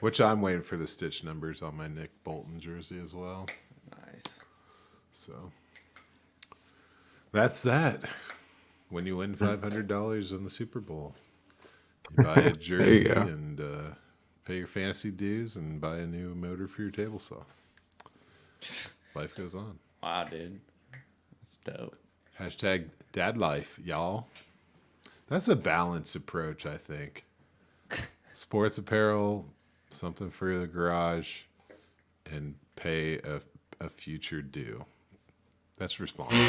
Which I'm waiting for the stitch numbers on my Nick Bolton jersey as well. Nice. So that's that. When you win $500 in the Super Bowl, you buy a jersey and pay your fantasy dues and buy a new motor for your table saw. Life goes on. Wow, dude. That's dope. Hashtag dad life, y'all. That's a balanced approach, I think. Sports apparel, something for the garage, and pay a future due. That's responsible.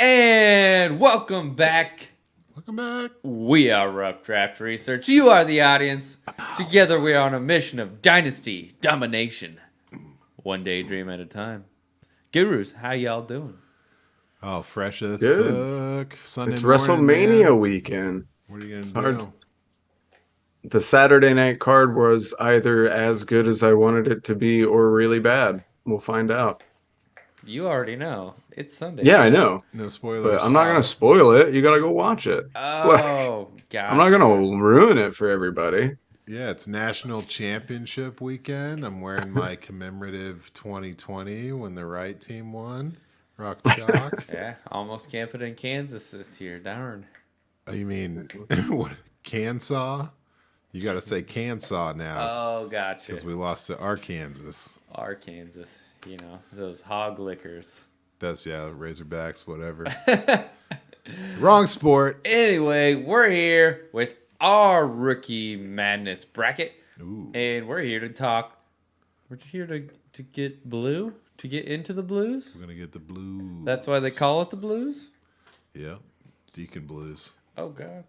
And welcome back. Welcome back. We are Rough Draft Research. You are the audience. Together we are on a mission of dynasty domination. One daydream at a time. Gurus, how y'all doing? Oh, fresh as Good. fuck. Sunday It's morning, WrestleMania man. weekend. What are you It's going to hard. do? The Saturday night card was either as good as I wanted it to be or really bad. We'll find out. You already know. It's Sunday. Yeah, I know. No spoilers. But I'm not going to spoil it. You got to go watch it. Oh, gosh. I'm not going to ruin it for everybody. Yeah, it's National Championship weekend. I'm wearing my commemorative 2020 when the right team won. Rock Chalk. Yeah, almost camping in Kansas this year. Darn. Oh, you mean what? Kansas? You got to say Kansas now Oh, gotcha. because we lost to Arkansas. Arkansas. You know, those hog lickers. That's, yeah, Razorbacks, whatever. Wrong sport. Anyway, we're here with our Rookie Madness bracket. Ooh. And we're here to talk. We're here to get blue, to get into the blues. We're going to get the blues. That's why they call it the blues. Yeah. Deacon Blues. Oh, God.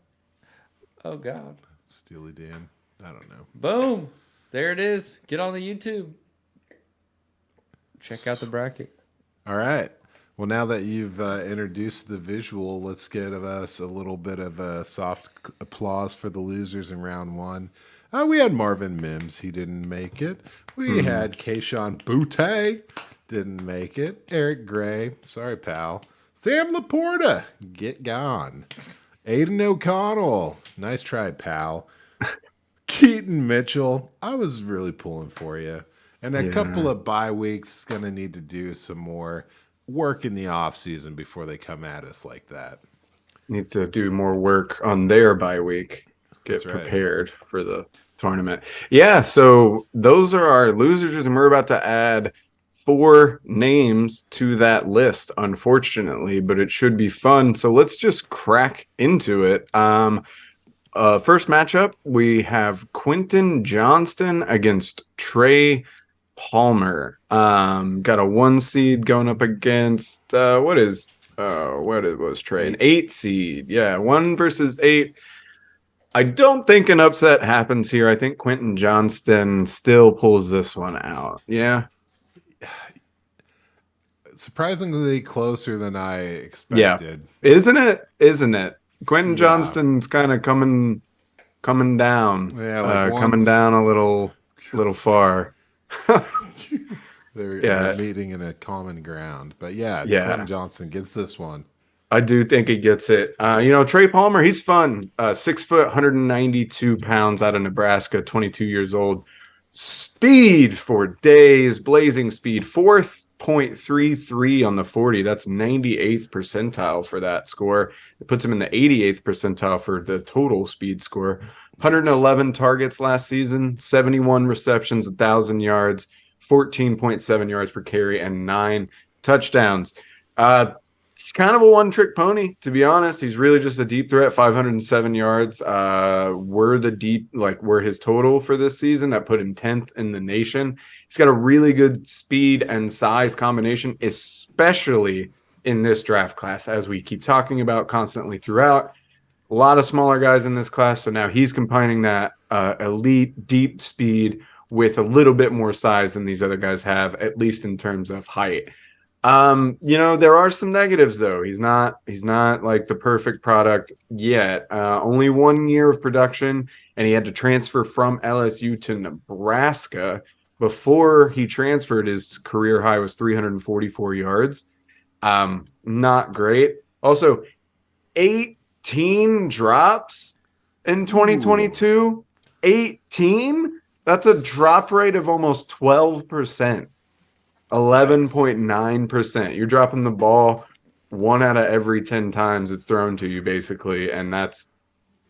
Oh, God. Steely Dan. I don't know. Boom. There it is. Get on the YouTube. Check out the bracket. All right. Well, now that you've introduced the visual, let's give us a little bit of a soft applause for the losers in round one. We had Marvin Mims. He didn't make it. We had Keyshawn Butte. Didn't make it. Eric Gray. Sorry, pal. Sam Laporta. Get gone. Aiden O'Connell. Nice try, pal. Keaton Mitchell. I was really pulling for you. And a couple of bye weeks, going to need to do some more work in the off season before they come at us like that. Need to do more work on their bye week. Get That's right. prepared for the tournament. Yeah, so those are our losers, and we're about to add 4 names to that list, unfortunately, but it should be fun. So let's just crack into it. First matchup, we have Quentin Johnston against Trey Palmer. Got a 1 seed going up against what was Trey? An 8 seed. Yeah, 1 versus 8. I don't think an upset happens here. I think Quentin Johnston still pulls this one out. Yeah. Surprisingly closer than I expected. Yeah. Isn't it? Quentin Johnston's kind of coming down. Yeah, like coming down a little far. They're meeting in a common ground. But yeah, Quentin Johnston gets this one. I do think he gets it. Trey Palmer, he's fun. 6 foot, 192 pounds out of Nebraska, 22 years old. Speed for days, blazing speed, 4.33 on the 40. That's 98th percentile for that score. It puts him in the 88th percentile for the total speed score. 111 targets last season, 71 receptions, 1,000 yards, 14.7 yards per carry, and 9 touchdowns. He's kind of a one-trick pony, to be honest. He's really just a deep threat. 507 yards were his total for this season. That put him 10th in the nation. He's got a really good speed and size combination, especially in this draft class, as we keep talking about constantly throughout. A lot of smaller guys in this class, so now he's combining that elite deep speed with a little bit more size than these other guys have, at least in terms of height. There are some negatives though. He's not like the perfect product yet. Only 1 year of production, and he had to transfer from LSU to Nebraska. Before he transferred, his career high was 344 yards. Not great. Also, 18 drops in 2022. 18? That's a drop rate of almost 12%. Yikes. 11.9%. You're dropping the ball 1 out of every 10 times it's thrown to you, basically, and that's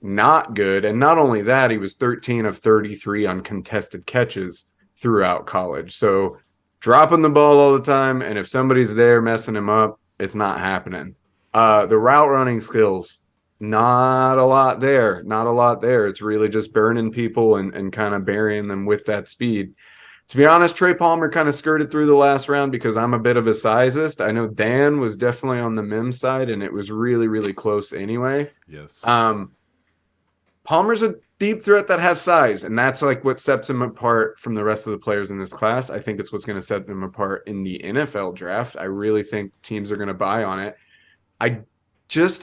not good. And not only that, he was 13 of 33 on contested catches throughout college. So dropping the ball all the time, and if somebody's there messing him up, it's not happening. The route running skills, not a lot there. Not a lot there. It's really just burning people and kind of burying them with that speed. To be honest, Trey Palmer kind of skirted through the last round because I'm a bit of a sizist. I know Dan was definitely on the Mim side, and it was really, really close anyway. Yes. Palmer's a deep threat that has size, and that's like what sets him apart from the rest of the players in this class. I think it's what's going to set them apart in the NFL draft. I really think teams are going to buy on it.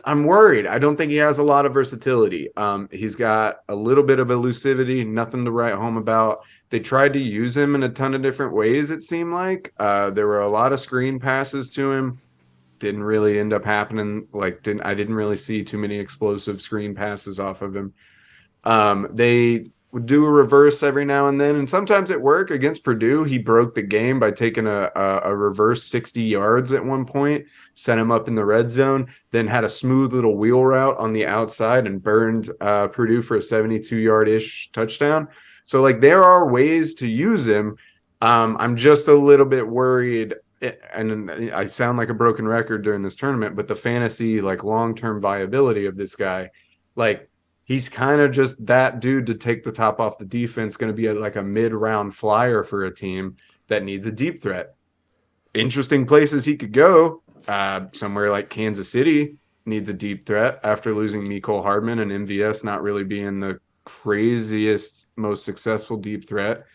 I'm worried. I don't think he has a lot of versatility. He's got a little bit of elusivity, nothing to write home about. They tried to use him in a ton of different ways, it seemed like. There were a lot of screen passes to him. Didn't really end up happening. I didn't really see too many explosive screen passes off of him. They would do a reverse every now and then, and sometimes it worked. Against Purdue, he broke the game by taking a reverse 60 yards at one point, set him up in the red zone, then had a smooth little wheel route on the outside and burned Purdue for a 72-yard-ish touchdown. So, there are ways to use him. I'm just a little bit worried, and I sound like a broken record during this tournament, but the fantasy, long-term viability of this guy, he's kind of just that dude to take the top off the defense, going to be a mid-round flyer for a team that needs a deep threat. Interesting places he could go. Somewhere like Kansas City needs a deep threat after losing Mecole Hardman and MVS not really being the craziest, most successful deep threat.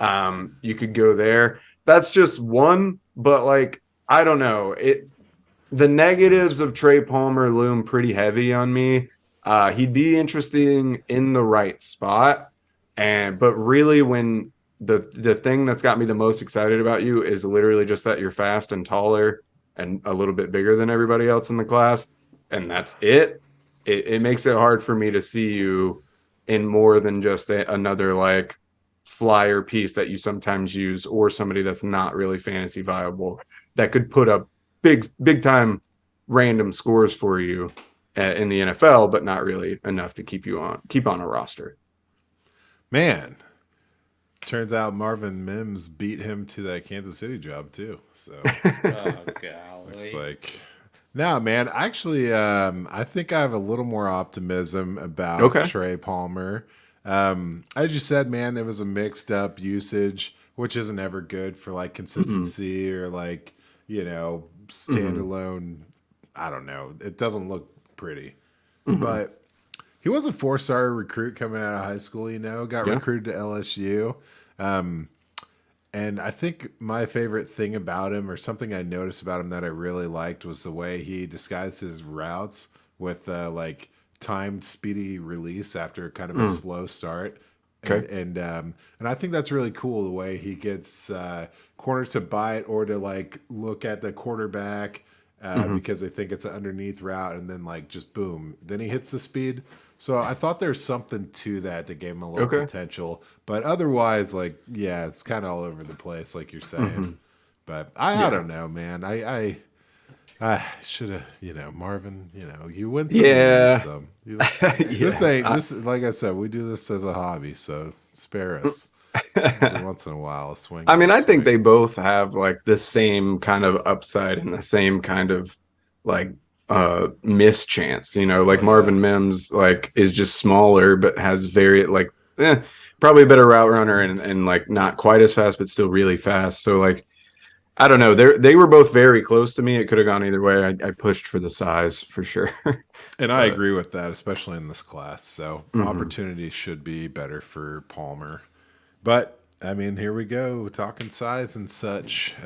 You could go there. That's just one, but I don't know. The negatives of Trey Palmer loom pretty heavy on me. He'd be interesting in the right spot, but really, when the thing that's got me the most excited about you is literally just that you're fast and taller and a little bit bigger than everybody else in the class, and that's it. It makes it hard for me to see you in more than just another flyer piece that you sometimes use, or somebody that's not really fantasy viable that could put up big time random scores for you in the NFL, but not really enough to keep on a roster. Man, turns out Marvin Mims beat him to that Kansas City job too. So Oh, looks golly. like no, man. Actually, I think I have a little more optimism about Okay. Trey Palmer. As you said, man, it was a mixed up usage, which isn't ever good for consistency or standalone. I don't know. It doesn't look pretty, but he was a 4-star recruit coming out of high school. Got Yeah. recruited to LSU. And I think my favorite thing about him, or something I noticed about him that I really liked, was the way he disguised his routes with timed speedy release after kind of a slow start. Okay. And I think that's really cool, the way he gets corners to bite or to look at the quarterback because they think it's an underneath route, and then just boom, then he hits the speed. So I thought there's something to that gave him a little potential, but otherwise, yeah, it's kind of all over the place, like you're saying. But I don't know, man. I should have, Marvin. You win some, Yeah. you lose some. This ain't this. Like I said, we do this as a hobby, so spare us. Every once in a while, a swing. I mean, I think they swing. both have the same kind of upside and the same kind of miss chance. Marvin Mims is just smaller but has very probably a better route runner and not quite as fast but still really fast. So I don't know. They were both very close to me. It could have gone either way. I pushed for the size for sure. And I agree with that, especially in this class. So opportunity should be better for Palmer. But I mean, here we go, talking size and such.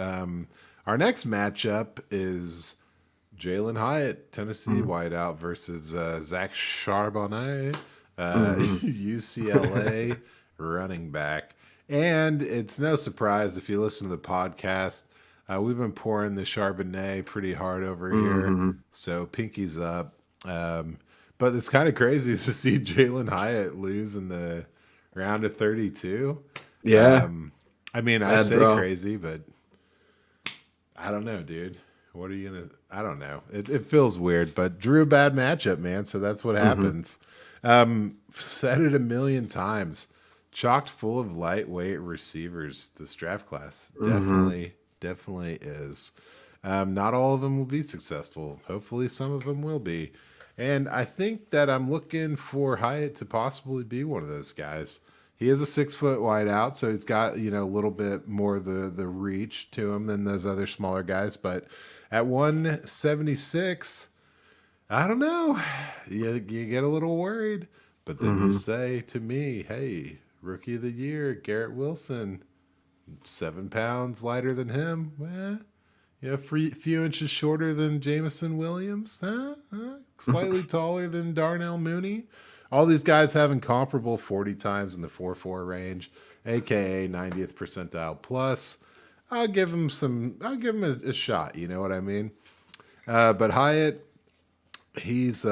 Our next matchup is Jalin Hyatt, Tennessee wideout versus Zach Charbonnet, UCLA running back. And it's no surprise if you listen to the podcast, we've been pouring the Charbonnet pretty hard over here. So pinkies up. But it's kind of crazy to see Jalin Hyatt lose in the round of 32. Yeah. I mean, I say crazy, but I don't know, dude. What are you going to... I don't know. It feels weird, but drew a bad matchup, man. So that's what happens. Said it a million times. Chocked full of lightweight receivers, this draft class. Definitely is. Not all of them will be successful. Hopefully some of them will be. And I think that I'm looking for Hyatt to possibly be one of those guys. He is a 6 foot wide out, so he's got, a little bit more the reach to him than those other smaller guys. But at 176, I don't know. You get a little worried. But then you say to me, hey, rookie of the year, Garrett Wilson, 7 pounds lighter than him. Well, a few inches shorter than Jamison Williams. Slightly taller than Darnell Mooney. All these guys having comparable 40 times in the 4.4 range, aka 90th percentile plus. I'll give him a shot. You know what I mean? But Hyatt, he's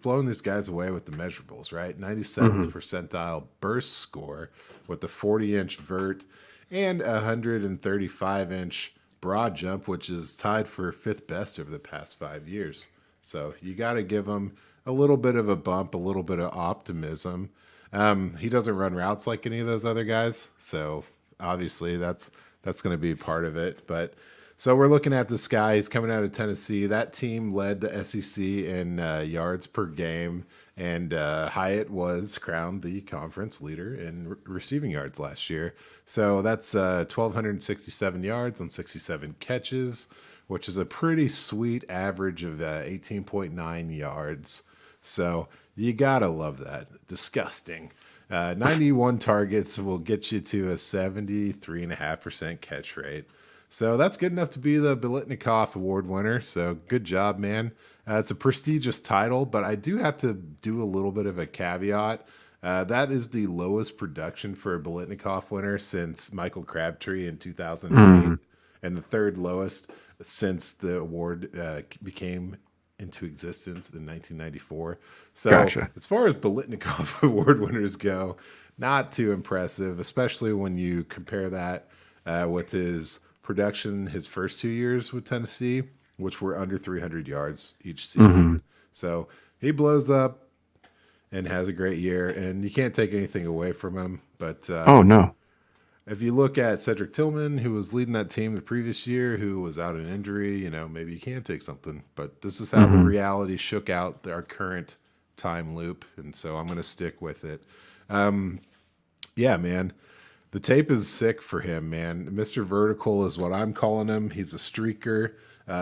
blowing these guys away with the measurables, right? 97th percentile burst score with the 40-inch vert and 135-inch broad jump, which is tied for 5th best over the past 5 years. So you got to give him a little bit of a bump, a little bit of optimism. He doesn't run routes like any of those other guys, so obviously that's going to be part of it. But so we're looking at this guy. He's coming out of Tennessee. That team led the SEC in yards per game, and Hyatt was crowned the conference leader in receiving yards last year. So that's 1,267 yards on 67 catches, which is a pretty sweet average of 18.9 yards. So you gotta love that. Disgusting. 91 targets will get you to a 73.5% catch rate. So that's good enough to be the Biletnikoff Award winner. So good job, man. It's a prestigious title, but I do have to do a little bit of a caveat. That is the lowest production for a Biletnikoff winner since Michael Crabtree in 2008, and the third lowest since the award became into existence in 1994. So Gotcha. As far as Biletnikoff Award winners go, not too impressive, especially when you compare that with his production his first 2 years with Tennessee, which were under 300 yards each season. So he blows up and has a great year, and you can't take anything away from him. But oh, no. If you look at Cedric Tillman, who was leading that team the previous year, who was out in injury, maybe you can take something. But this is how the reality shook out our current time loop, and so I'm going to stick with it. Yeah, man. The tape is sick for him, man. Mr. Vertical is what I'm calling him. He's a streaker.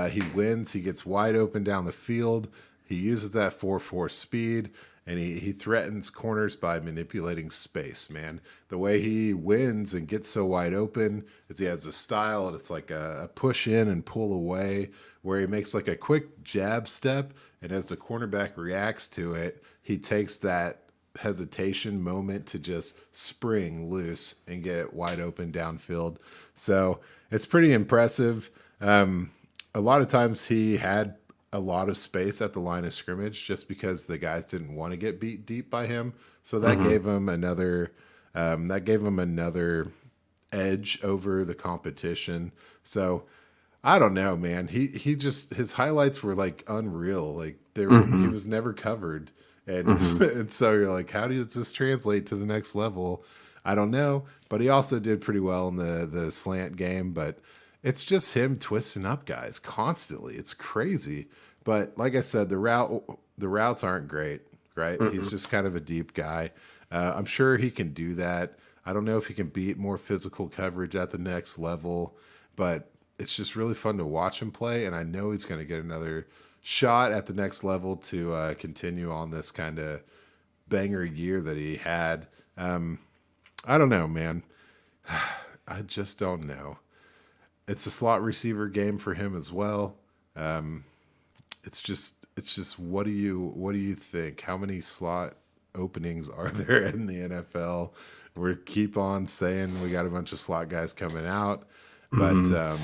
He wins. He gets wide open down the field. He uses that 4.4 speed. And he threatens corners by manipulating space, man. The way he wins and gets so wide open is he has a style, and it's like a push in and pull away, where he makes like a quick jab step, and as the cornerback reacts to it, he takes that hesitation moment to just spring loose and get wide open downfield. So it's pretty impressive. A lot of times he had a lot of space at the line of scrimmage just because the guys didn't want to get beat deep by him. So that gave him another edge over the competition. So I don't know, man. He just, his highlights were like unreal. Like he was never covered. And, and so you're like, how does this translate to the next level? I don't know, but he also did pretty well in the slant game, but it's just him twisting up guys constantly. It's crazy. But like I said, the routes aren't great, right? He's just kind of a deep guy. I'm sure he can do that. I don't know if he can beat more physical coverage at the next level, but it's just really fun to watch him play. And I know he's going to get another shot at the next level to continue on this kind of banger year that he had. I don't know, man. I just don't know. it's a slot receiver game for him as well. It's just what do you think? How many slot openings are there in the NFL? We keep on saying we got a bunch of slot guys coming out, but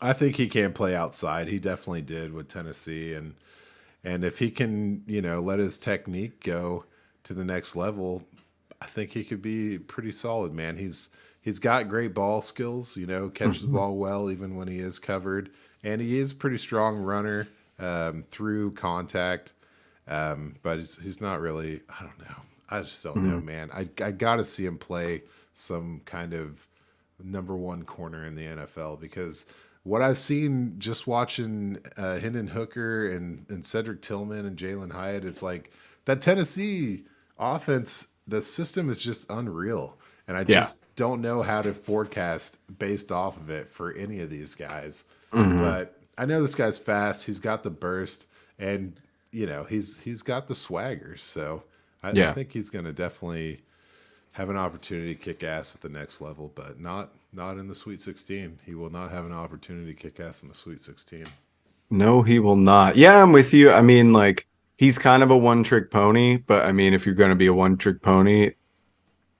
I think he can play outside. He definitely did with Tennessee, and if he can, let his technique go to the next level, I think he could be pretty solid, man. He's got great ball skills, catches the ball well even when he is covered, and he is a pretty strong runner through contact. But he's not really. I don't know. I just don't know, man. I got to see him play some kind of number one corner in the NFL, because what I've seen just watching Hendon Hooker and Cedric Tillman and Jalin Hyatt is like that Tennessee offense. The system is just unreal, and I just don't know how to forecast based off of it for any of these guys. But I know this guy's fast. He's got the burst, and he's got the swagger. So I think he's going to definitely have an opportunity to kick ass at the next level, but not in the Sweet 16. He will not have an opportunity to kick ass in the Sweet 16. No, he will not. Yeah, I'm with you. I mean, like, he's kind of a one-trick pony, but I mean, if you're going to be a one-trick pony,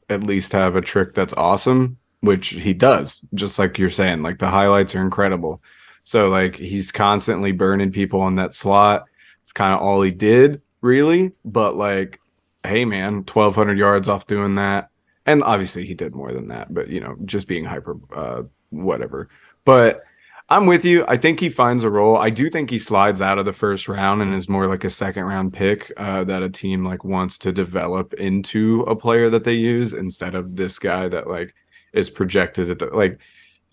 at least have a trick that's awesome, which he does. Just like you're saying, like, the highlights are incredible. So, like, he's constantly burning people on that slot. It's kind of all he did, really. But, like, hey, man, 1,200 yards off doing that. And obviously he did more than that, but, just being hyper, whatever. But I'm with you. I think he finds a role. I do think he slides out of the first round and is more like a second round pick that a team like wants to develop into a player that they use, instead of this guy that like is projected at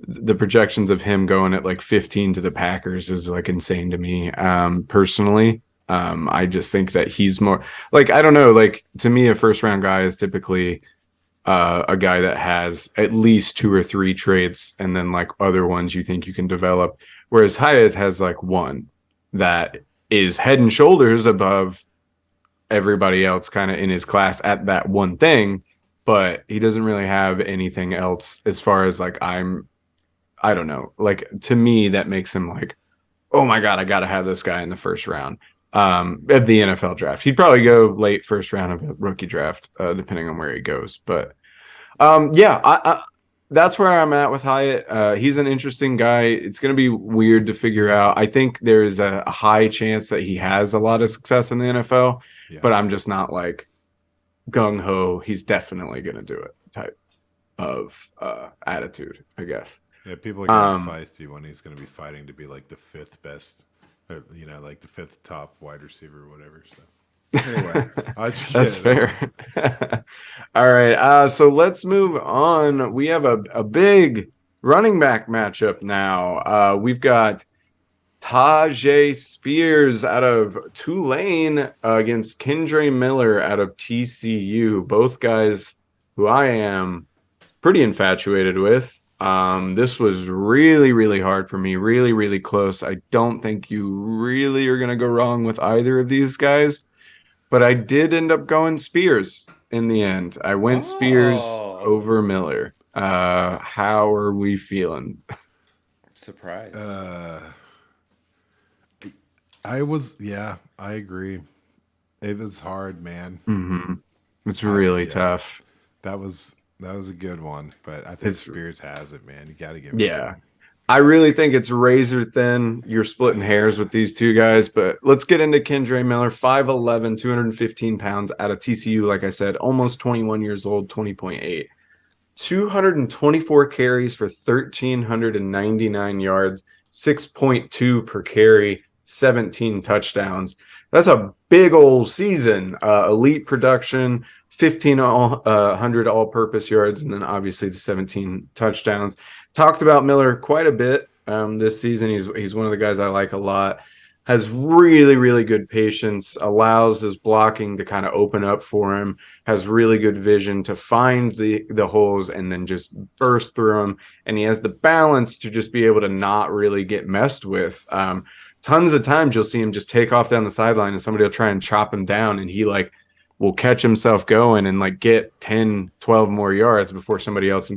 the projections of him going at like 15 to the Packers is like insane to me. Personally, I just think that he's more like, I don't know, like to me, a first round guy is typically a guy that has at least 2 or 3 traits, and then like other ones you think you can develop. Whereas Hyatt has like one that is head and shoulders above everybody else kind of in his class at that one thing, but he doesn't really have anything else as far as like I don't know. Like to me, that makes him like, oh my God, I got to have this guy in the first round of the NFL draft. He'd probably go late first round of a rookie draft, depending on where he goes. But I that's where I'm at with Hyatt. He's an interesting guy. It's going to be weird to figure out. I think there is a high chance that he has a lot of success in the NFL, but I'm just not like gung ho. He's definitely going to do it type of attitude, I guess. Yeah, people are going to be feisty when he's going to be fighting to be like the 5th best, like the 5th top wide receiver or whatever. So anyway, that's fair. All right, so let's move on. We have a big running back matchup now. We've got Tyjae Spears out of Tulane against Kendre Miller out of TCU. Both guys who I am pretty infatuated with. This was really, really hard for me. Really, really close. I don't think you really are going to go wrong with either of these guys. But I did end up going Spears in the end. I went Spears over Miller. How are we feeling? Surprised. I agree. It was hard, man. Mm-hmm. It's really tough. That was a good one, but I think Spears has it, man. You got to give it to him. I really think it's razor thin. You're splitting hairs with these two guys, but let's get into Kendre Miller. 5'11", 215 pounds out of TCU, like I said, almost 21 years old, 20.8. 224 carries for 1,399 yards, 6.2 per carry, 17 touchdowns. That's a big old season. Elite production, 1,500 all-purpose yards, and then obviously the 17 touchdowns. Talked about Miller quite a bit this season. He's one of the guys I like a lot. Has really, really good patience, allows his blocking to kind of open up for him, has really good vision to find the holes and then just burst through them. And he has the balance to just be able to not really get messed with. Tons of times you'll see him just take off down the sideline and somebody will try and chop him down, and he like will catch himself going and like get 10, 12 more yards before somebody else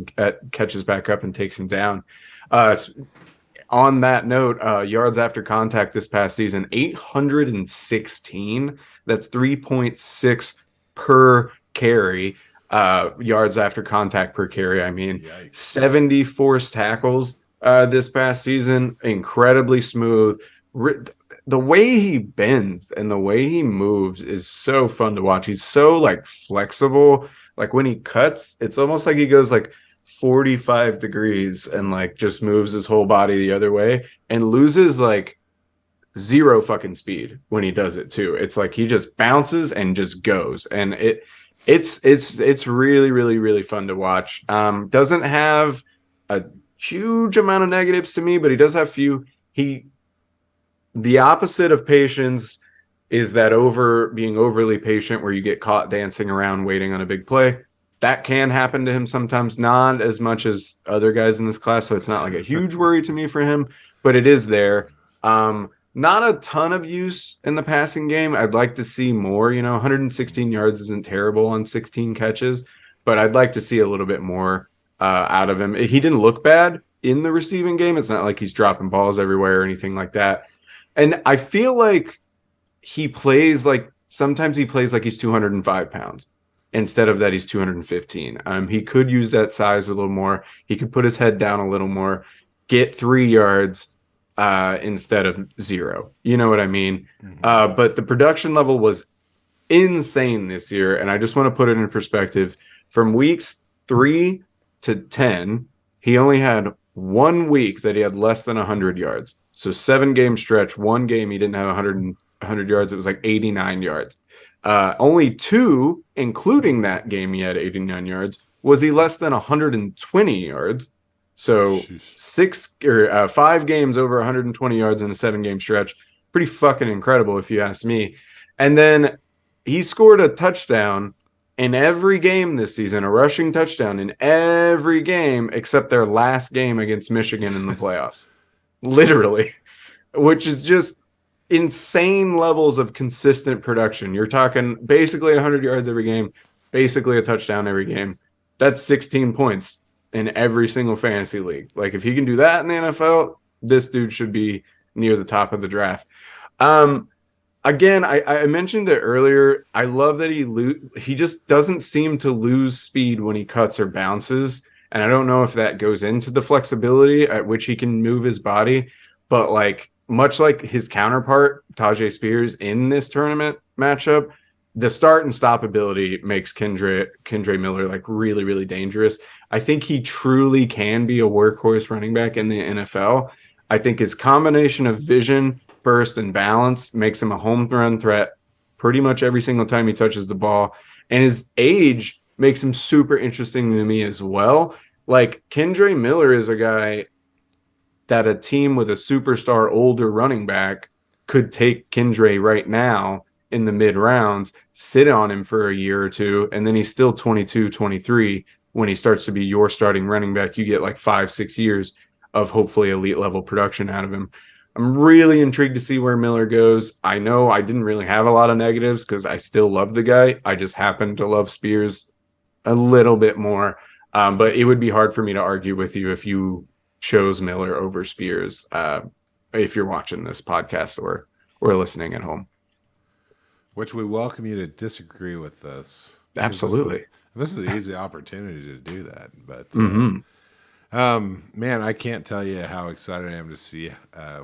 catches back up and takes him down. On that note, yards after contact this past season, 816. That's 3.6 per carry. Yards after contact per carry. I mean, Yikes. 70 forced tackles this past season. Incredibly smooth. The way he bends and the way he moves is so fun to watch. He's so like flexible. Like when he cuts, it's almost like he goes like 45 degrees and like just moves his whole body the other way and loses like zero fucking speed when he does it too. It's like he just bounces and just goes, and it's really really really fun to watch. Doesn't have a huge amount of negatives to me, but he does have few. He The opposite of patience is that being overly patient where you get caught dancing around waiting on a big play. That can happen to him sometimes, not as much as other guys in this class, so it's not like a huge worry to me for him, but it is there. Not a ton of use in the passing game. I'd like to see more. 116 yards isn't terrible on 16 catches, but I'd like to see a little bit more out of him. He didn't look bad in the receiving game. It's not like he's dropping balls everywhere or anything like that. And I feel like sometimes he plays like he's 205 pounds instead of that he's 215. He could use that size a little more. He could put his head down a little more, get 3 yards instead of 0. You know what I mean? Mm-hmm. But the production level was insane this year. And I just want to put it in perspective. From weeks 3 to 10, he only had 1 week that he had less than 100 yards. So 7-game stretch, 1 game he didn't have 100 yards. It was like 89 yards. Only 2, including that game he had 89 yards, was he less than 120 yards. So 5 games over 120 yards in a 7-game stretch. Pretty fucking incredible if you ask me. And then he scored a touchdown in every game this season, a rushing touchdown in every game except their last game against Michigan in the playoffs. Literally, which is just insane levels of consistent production. You're talking basically 100 yards every game, basically a touchdown every game. That's 16 points in every single fantasy league. Like if he can do that in the NFL, this dude should be near the top of the draft. Again, I mentioned it earlier. I love that he just doesn't seem to lose speed when he cuts or bounces. And I don't know if that goes into the flexibility at which he can move his body, but like much like his counterpart, Tyjae Spears, in this tournament matchup, the start and stop ability makes Kendre Miller like really, really dangerous. I think he truly can be a workhorse running back in the NFL. I think his combination of vision, burst, and balance makes him a home run threat pretty much every single time he touches the ball. And his age makes him super interesting to me as well. Like Kendre Miller is a guy that a team with a superstar older running back could take Kendre right now in the mid rounds, sit on him for a year or two, and then he's still 22, 23 when he starts to be your starting running back. You get like 5-6 years of hopefully elite level production out of him. I'm really intrigued to see where Miller goes. I know I didn't really have a lot of negatives because I still love the guy. I just happen to love Spears a little bit more. But it would be hard for me to argue with you if you chose Miller over Spears, if you're watching this podcast or listening at home. Which we welcome you to disagree with us. Absolutely. This is an easy opportunity to do that. But man, I can't tell you how excited I am to see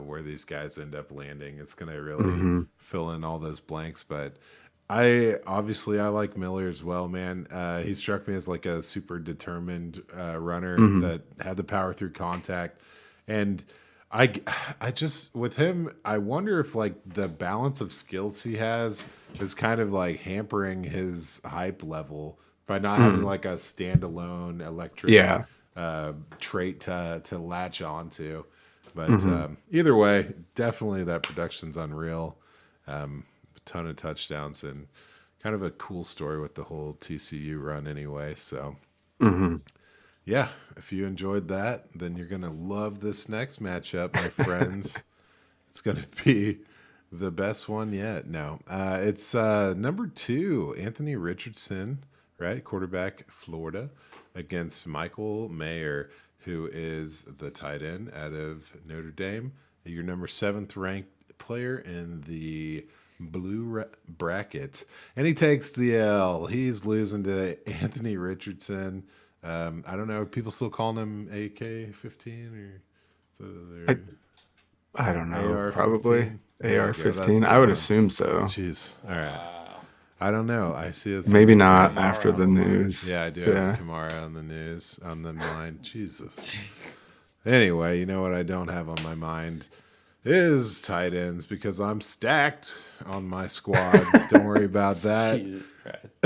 where these guys end up landing. It's going to really fill in all those blanks. But I like Miller as well, man. He struck me as like a super determined runner that had the power through contact. And I just, with him, I wonder if like the balance of skills he has is kind of like hampering his hype level by not having like a standalone electric trait to latch onto. But either way, definitely that production's unreal. A ton of touchdowns and kind of a cool story with the whole TCU run anyway. So yeah, if you enjoyed that, then you're going to love this next matchup, my friends. It's going to be the best one yet. No, it's number 2, Anthony Richardson, right? Quarterback, Florida, against Michael Mayer, who is the tight end out of Notre Dame, your number 7th ranked player in the blue bracket. And he takes the L. He's losing to Anthony Richardson. I don't know. Are people still calling him AK-15 or so I don't know. AR-15? Probably There you go, that's AR-15. the I would one. assume so. Jeez. All right. I don't know. I see it. Maybe not Kamara after the on the line. news. Yeah, I do have Kamara on the news, on the mind. Jesus. Anyway, you know what I don't have on my mind is tight ends because I'm stacked on my squads. Don't worry about that. Jesus Christ.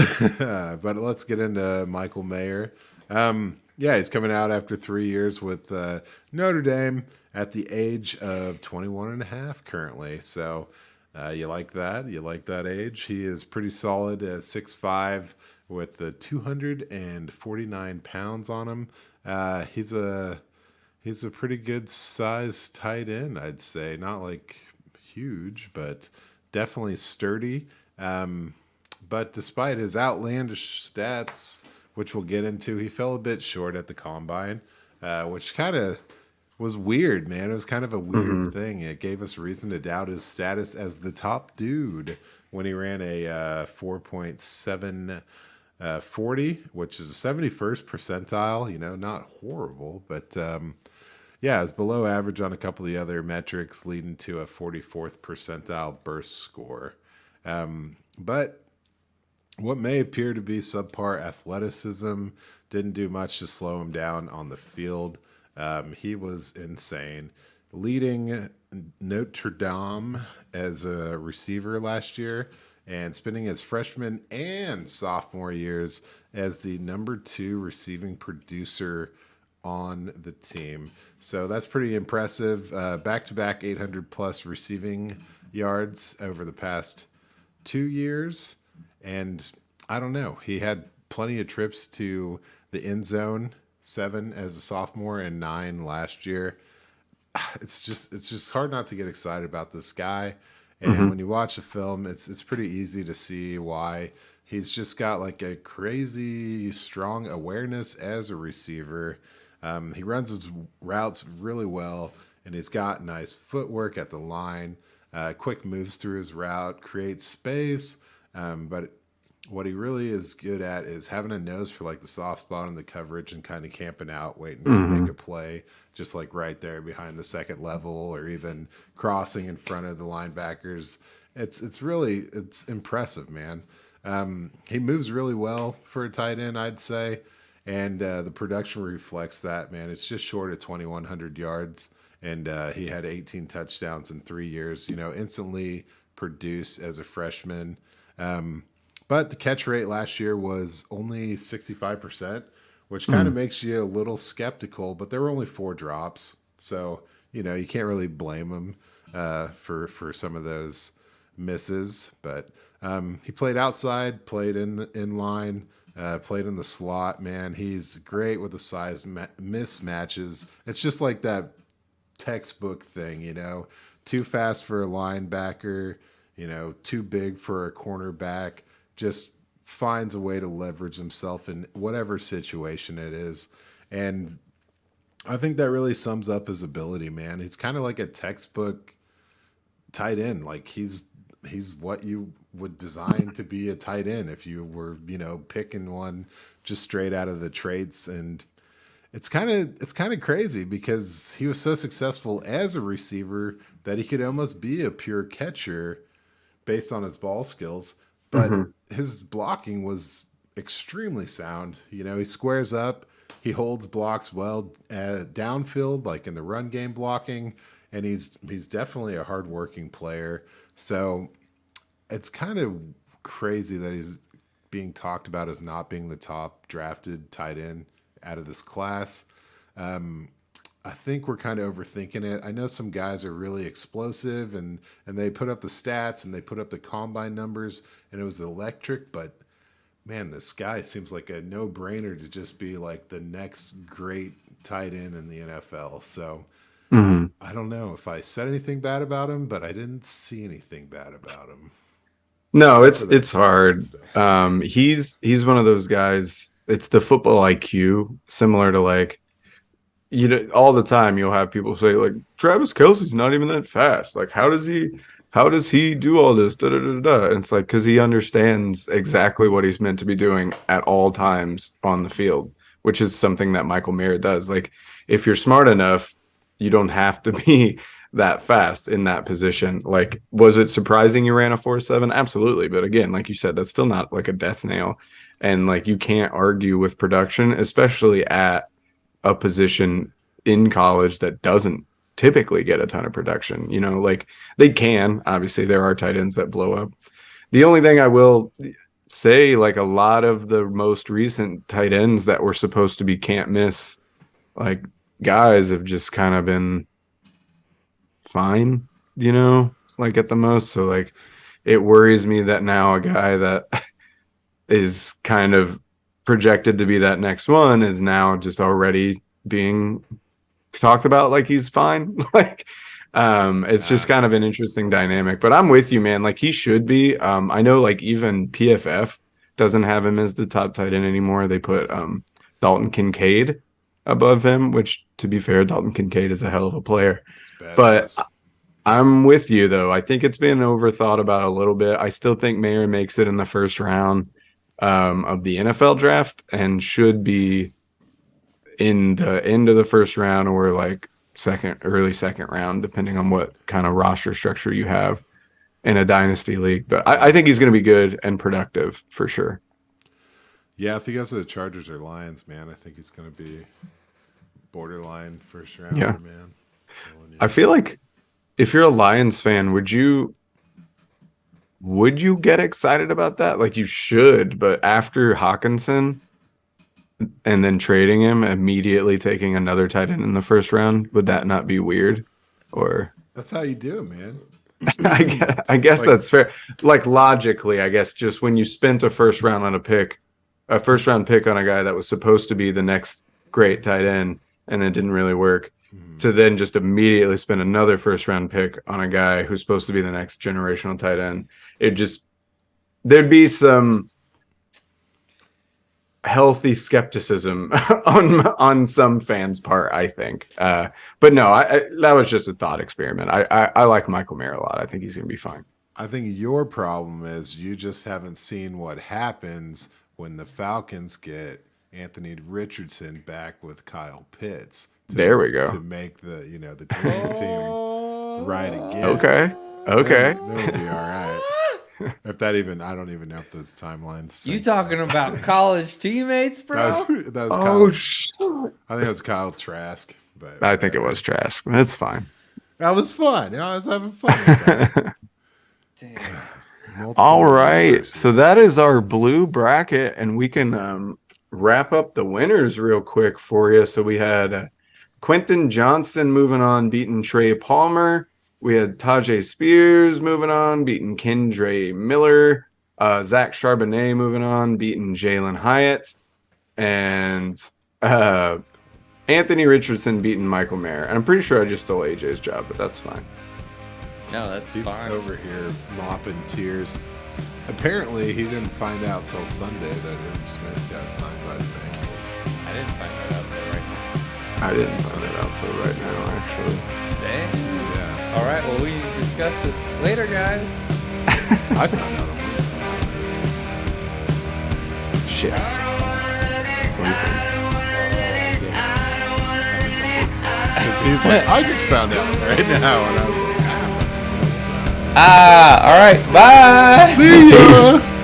But let's get into Michael Mayer. Yeah, he's coming out after 3 years with Notre Dame at the age of 21 and a half currently. So you like that? You like that age? He is pretty solid at 6'5", with the 249 pounds on him. He's a pretty good size tight end, I'd say. Not like huge, but definitely sturdy. But despite his outlandish stats, which we'll get into, he fell a bit short at the combine, which kind of was weird, man. It was kind of a weird thing. It gave us reason to doubt his status as the top dude when he ran a 4.740, which is a 71st percentile. You know, not horrible, but yeah, it's below average on a couple of the other metrics, leading to a 44th percentile burst score. But what may appear to be subpar athleticism didn't do much to slow him down on the field. He was insane, leading Notre Dame as a receiver last year and spending his freshman and sophomore years as the number 2 receiving producer on the team. So that's pretty impressive. Back-to-back 800-plus receiving yards over the past 2 years. And I don't know, he had plenty of trips to the end zone, 7 as a sophomore and 9 last year. It's just hard not to get excited about this guy. And when you watch the film, it's pretty easy to see why. He's just got like a crazy strong awareness as a receiver. He runs his routes really well, and he's got nice footwork at the line, quick moves through his route, creates space. But what he really is good at is having a nose for like the soft spot in the coverage and kind of camping out, waiting to make a play, just like right there behind the second level, or even crossing in front of the linebackers. It's impressive, man. He moves really well for a tight end, I'd say, and the production reflects that, man. It's just short of 2,100 yards, and he had 18 touchdowns in 3 years. You know, instantly produced as a freshman. But the catch rate last year was only 65%, which kind of makes you a little skeptical, but there were only 4 drops. So, you know, you can't really blame him for some of those misses. But he played outside, played in line, played in the slot. Man, he's great with the size mismatches. It's just like that textbook thing, you know, too fast for a linebacker, you know, too big for a cornerback. Just finds a way to leverage himself in whatever situation it is. And I think that really sums up his ability, man. He's kind of like a textbook tight end. Like he's what you would design to be a tight end if you were, you know, picking one just straight out of the traits. And it's kind of crazy because he was so successful as a receiver that he could almost be a pure catcher based on his ball skills. But his blocking was extremely sound. You know, he squares up, he holds blocks well downfield, like in the run game blocking, and he's definitely a hardworking player. So it's kind of crazy that he's being talked about as not being the top drafted tight end out of this class. I think we're kind of overthinking it. I know some guys are really explosive and they put up the stats and they put up the combine numbers and it was electric, but man, this guy seems like a no-brainer to just be like the next great tight end in the NFL. So I don't know if I said anything bad about him, but I didn't see anything bad about him. No, Except for it's hard. He's one of those guys. It's the football IQ, similar to like all the time you'll have people say like Travis Kelce's not even that fast. Like how does he do all this? Da, da, da, da. And it's like because he understands exactly what he's meant to be doing at all times on the field, which is something that Michael Mayer does. Like if you're smart enough, you don't have to be that fast in that position. Like, was it surprising you ran a 4.7? Absolutely. But again, like you said, that's still not like a death nail. And like you can't argue with production, especially at a position in college that doesn't typically get a ton of production. Like they can. Obviously, there are tight ends that blow up. The only thing I will say, like a lot of the most recent tight ends that were supposed to be can't miss, like guys have just kind of been fine, like at the most. So like it worries me that now a guy that is kind of projected to be that next one is now just already being talked about like he's fine. Like it's just kind of an interesting dynamic. But I'm with you, man. Like he should be. I know like even PFF doesn't have him as the top tight end anymore. They put Dalton Kincaid above him, which to be fair, Dalton Kincaid is a hell of a player. But I'm with you though. I think it's been overthought about a little bit. I still think Mayer makes it in the first round of the NFL draft and should be in the end of the first round or like early second round, depending on what kind of roster structure you have in a dynasty league. But I think he's going to be good and productive for sure. Yeah, if he goes to the Chargers or Lions, man, I think he's going to be borderline first rounder, Yeah. man. I feel like if you're a Lions fan, would you get excited about that? Like you should, but after Hawkinson and then trading him, immediately taking another tight end in the first round, would that not be weird? Or that's how you do it, man. I guess like, that's fair. Like logically, I guess just when you spent a first round pick on a guy that was supposed to be the next great tight end and then didn't really work, to then just immediately spend another first round pick on a guy who's supposed to be the next generational tight end. There'd be some healthy skepticism on some fans' part, I think. But no, that was just a thought experiment. I like Michael Mayer a lot. I think he's going to be fine. I think your problem is you just haven't seen what happens when the Falcons get Anthony Richardson back with Kyle Pitts. There we go. To make the dream team right again. Okay. Then we'll be all right. If that even, I don't even know if those timelines. You talking about college teammates, bro? That was Kyle. I think it was Kyle Trask, but I think it was Trask. That's fine. That was fun. I was having fun with that. Damn. All right. So that is our blue bracket, and we can wrap up the winners real quick for you. So we had Quentin Johnston moving on, beating Trey Palmer. We had Tyjae Spears moving on, beating Kendre Miller. Zach Charbonnet moving on, beating Jalin Hyatt. And Anthony Richardson beating Michael Mayer. And I'm pretty sure I just stole AJ's job, but that's fine. No, that's He's fine. over here mopping tears. Apparently, he didn't find out till Sunday that Irv Smith got signed by the Bengals. I didn't find that out till right now. I didn't find it out till right now, actually. Dang. Yeah. All right, well, we can discuss this later, guys. I found out on Wednesday. Shit. Sleeping. He's like, I just found out right now. And I was like, All right, bye. see ya.